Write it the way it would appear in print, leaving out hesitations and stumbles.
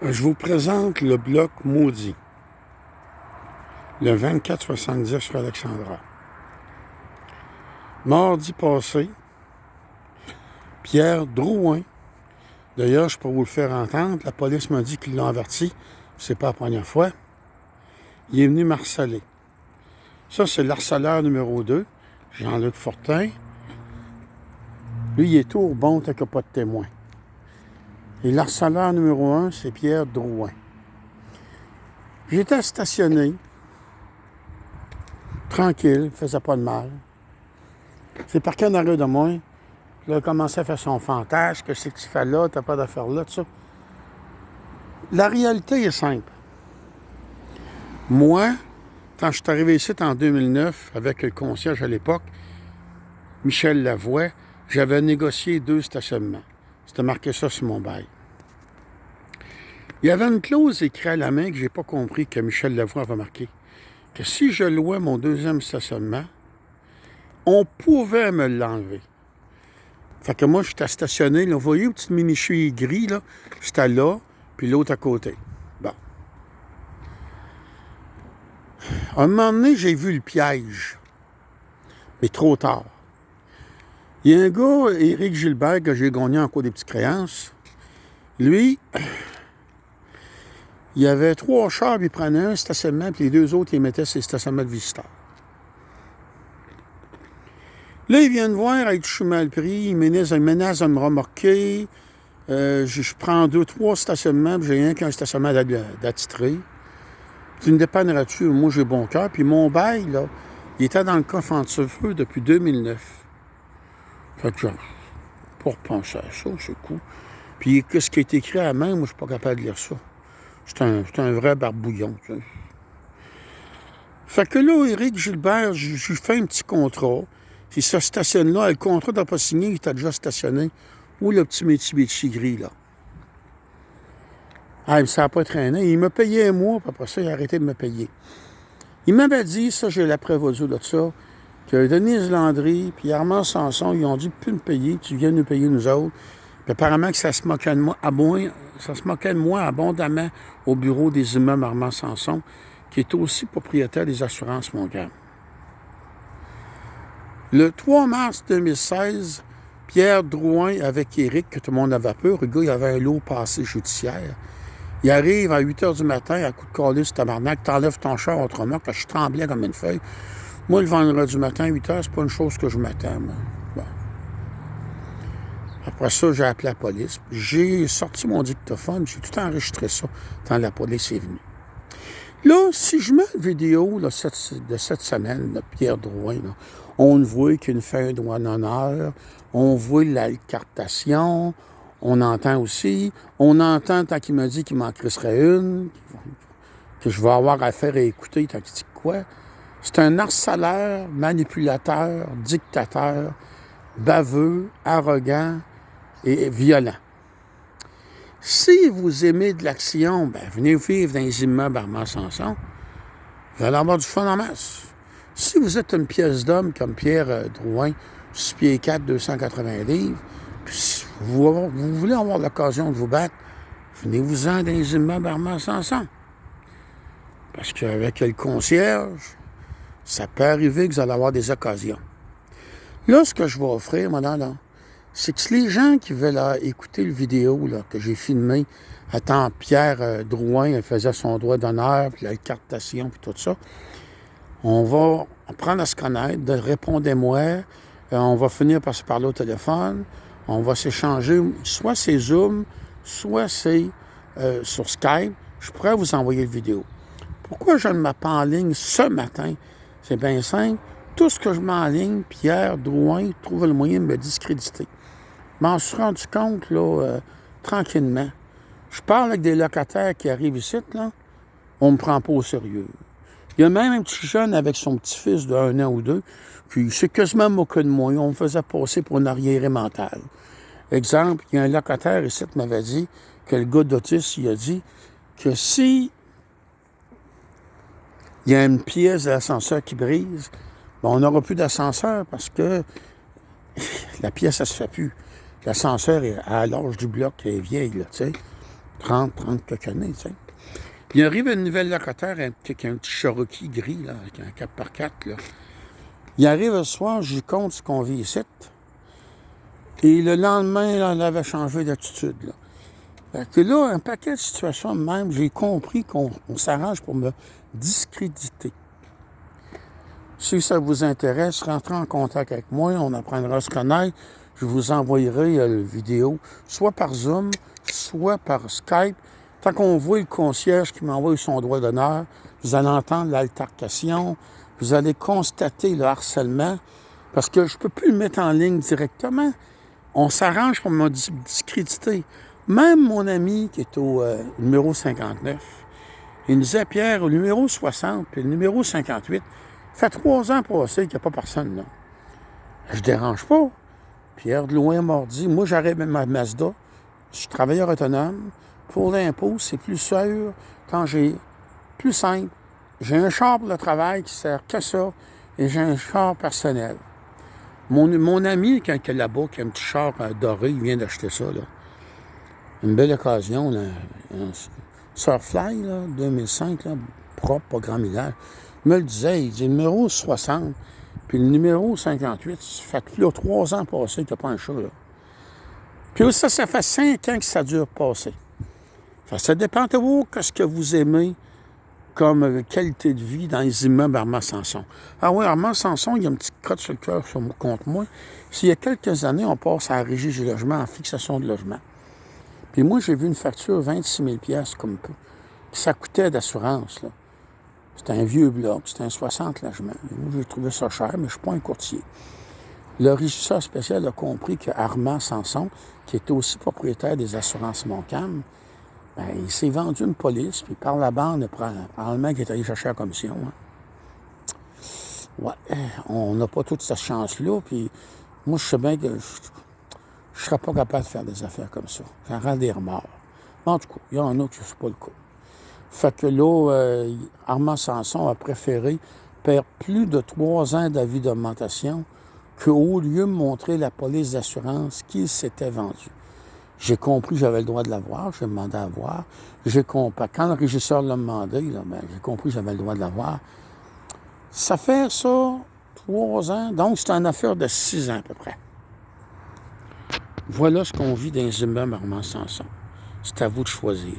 Je vous présente le bloc maudit, le 2470 sur Alexandra. Mardi passé, Pierre Drouin, d'ailleurs, je peux vous le faire entendre, la police m'a dit qu'ils l'ont averti, c'est pas la première fois, il est venu m'harceler. Ça, c'est l'harceleur numéro 2, Jean-Luc Fortin. Lui, il est tout bon tant qu'il n'y a pas de témoin. Et l'harceleur numéro 1, c'est Pierre Drouin. J'étais stationné, tranquille, ne faisait pas de mal. C'est parqué en arrière de moi. Là, il a commencé à faire son fantasme. Qu'est-ce que tu fais là? T'as pas d'affaires là, tout ça. La réalité est simple. Moi, quand je suis arrivé ici en 2009, avec le concierge à l'époque, Michel Lavoie, j'avais négocié 2 stationnements. C'était marqué ça sur mon bail. Il y avait une clause écrite à la main que je n'ai pas compris, que Michel Lavoie avait marqué. Que si je louais mon 2e stationnement, on pouvait me l'enlever. Fait que moi, j'étais stationné, là, vous voyez, le petit mini-chui gris, là, j'étais là, puis l'autre à côté. Bon. À un moment donné, j'ai vu le piège. Mais trop tard. Il y a un gars, Éric Gilbert, que j'ai gagné en cours des petites créances. Lui, il y avait 3 chars, puis il prenait un stationnement, puis les 2 autres, il mettait ses stationnements de visiteurs. Là, il vient de voir, je suis mal pris, il menace de me remorquer. Je prends 2-3 stationnements, puis j'ai rien qu'un stationnement d'attitré. Tu me dépanneras-tu? Moi, j'ai bon cœur. Puis mon bail, là, il était dans le coffre en feu depuis 2009. Fait que genre, pour penser à ça, c'est cool. Puis qu'est-ce qui est écrit à la main, moi, je suis pas capable de lire ça. C'est un vrai barbouillon, tu sais. Fait que là, Éric Gilbert, je lui fais un petit contrat. Si ça stationne là, le contrat n'a pas signé, il était déjà stationné. Où le petit Mitsubishi gris, là? Ah, ça n'a pas traîné. Il m'a payé un mois, puis après ça, il a arrêté de me payer. Il m'avait dit, ça, j'ai la preuve audio de ça, que Denise Landry puis Armand Sanson, ils ont dit, plus me payer, tu viens nous payer nous autres. Puis apparemment que ça se moquait de moi abondamment au bureau des immeubles Armand Sanson, qui est aussi propriétaire des assurances Montcalm. Le 3 mars 2016, Pierre Drouin avec Éric, que tout le monde avait peur, le gars, il avait un lot passé judiciaire. Il arrive à 8 h du matin, à coup de collier sur tabarnak, t'enlèves ton char autrement, parce que je tremblais comme une feuille. Moi, le vendredi matin, 8 h, c'est pas une chose que je m'attends. Bon. Après ça, j'ai appelé la police. J'ai sorti mon dictaphone, j'ai tout enregistré ça quand la police est venue. Là, si je mets une vidéo là, de cette semaine de Pierre Drouin, là, on voit qu'il fait un doigt d'honneur, on voit l'alcartation, on entend tant qu'il me dit qu'il m'en crisserait une, que je vais avoir affaire à écouter tant qu'il dit quoi. C'est un harceleur, manipulateur, dictateur, baveux, arrogant et violent. Si vous aimez de l'action, ben venez vivre dans les immeubles Armand Sanson. Vous allez avoir du fun en masse. Si vous êtes une pièce d'homme comme Pierre Drouin, 6 pieds 4, 280 livres, puis vous voulez avoir l'occasion de vous battre, venez-vous-en dans les immeubles Armand Sanson. Parce qu'avec le concierge, ça peut arriver que vous allez avoir des occasions. Là, ce que je vais offrir, madame, c'est que les gens qui veulent écouter le vidéo là, que j'ai filmé, attends, Pierre Drouin faisait son droit d'honneur, puis l'alcartation, puis tout ça, on va apprendre à se connaître, répondez-moi, on va finir par se parler au téléphone, on va s'échanger, soit c'est Zoom, soit c'est sur Skype, je pourrais vous envoyer le vidéo. Pourquoi je ne mets pas en ligne ce matin? C'est bien simple. Tout ce que je mets en ligne, Pierre Drouin trouve le moyen de me discréditer. Je m'en suis rendu compte, là, tranquillement. Je parle avec des locataires qui arrivent ici, là, on ne me prend pas au sérieux. Il y a même un petit jeune avec son petit-fils de 1 an ou 2, puis c'est quasiment moqué de moi. On me faisait passer pour une arriéré mentale. Exemple, il y a un locataire ici qui m'avait dit que le gars d'autisme, il a dit que si il y a une pièce de l'ascenseur qui brise, ben on n'aura plus d'ascenseur parce que la pièce, ça se fait plus. L'ascenseur est à l'âge du bloc, elle est vieille, là, tu sais. 30 quelques années, tu sais. Il arrive une nouvelle locataire avec un petit Cherokee gris, là, avec un 4x4, là. Il arrive le soir, je lui compte ce qu'on vit ici. Et le lendemain, là, elle avait changé d'attitude, là. Fait que là, un paquet de situations de même, j'ai compris qu'on s'arrange pour me discréditer. Si ça vous intéresse, rentrez en contact avec moi, on apprendra à se connaître. Je vous envoyerai la vidéo, soit par Zoom, soit par Skype. Tant qu'on voit le concierge qui m'envoie son droit d'honneur, vous allez entendre l'altercation, vous allez constater le harcèlement, parce que je ne peux plus le mettre en ligne directement. On s'arrange pour me discréditer. Même mon ami qui est au numéro 59, il nous disait, Pierre, au numéro 60 puis le numéro 58, ça fait 3 ans passés qu'il n'y a pas personne là. Je ne dérange pas. Pierre de loin m'a dit, moi j'arrête ma Mazda, je suis travailleur autonome. Pour l'impôt, c'est plus sûr quand j'ai plus simple. J'ai un char pour le travail qui sert que ça et j'ai un char personnel. Mon ami, quand il est là-bas, qui a un petit char doré, il vient d'acheter ça, là. Une belle occasion, là, un Surfly, là, 2005, là, propre, pas grand millage. Il me le disait, il dit, le numéro 60, puis le numéro 58, ça fait plus de 3 ans passés qu'il n'y a pas un chat, là. Puis ça fait 5 ans que ça dure passer. Ça dépend de vous, ce que vous aimez comme qualité de vie dans les immeubles Armand Sanson. Ah oui, Armand Sanson, il y a une petite crotte sur le cœur contre moi. S'il y a quelques années, on passe à la régie du logement, en fixation de logement. Puis moi, j'ai vu une facture de 26 000 $ comme peu. Puis ça coûtait d'assurance, là. C'était un vieux bloc, c'était un 60 logements. Moi, j'ai trouvé ça cher, mais je ne suis pas un courtier. Le régisseur spécial a compris que Armand Sanson, qui était aussi propriétaire des assurances Montcalm, ben, il s'est vendu une police, puis par la bande, probablement qu'il est allé chercher la commission. Hein. Ouais, on n'a pas toute cette chance-là, puis moi, je sais bien que je ne serais pas capable de faire des affaires comme ça. J'en rends des remords. En tout cas, il y en a que ce n'est pas le cas. Fait que là, Armand Sanson a préféré perdre plus de 3 ans d'avis d'augmentation qu'au lieu de montrer la police d'assurance qu'il s'était vendu. J'ai compris que j'avais le droit de l'avoir, j'ai demandé à voir. J'ai compris. Quand le régisseur l'a demandé, là, ben, j'ai compris que j'avais le droit de l'avoir. Ça fait ça 3 ans, donc c'est une affaire de 6 ans à peu près. Voilà ce qu'on vit dans les immeubles Armand Sanson. C'est à vous de choisir.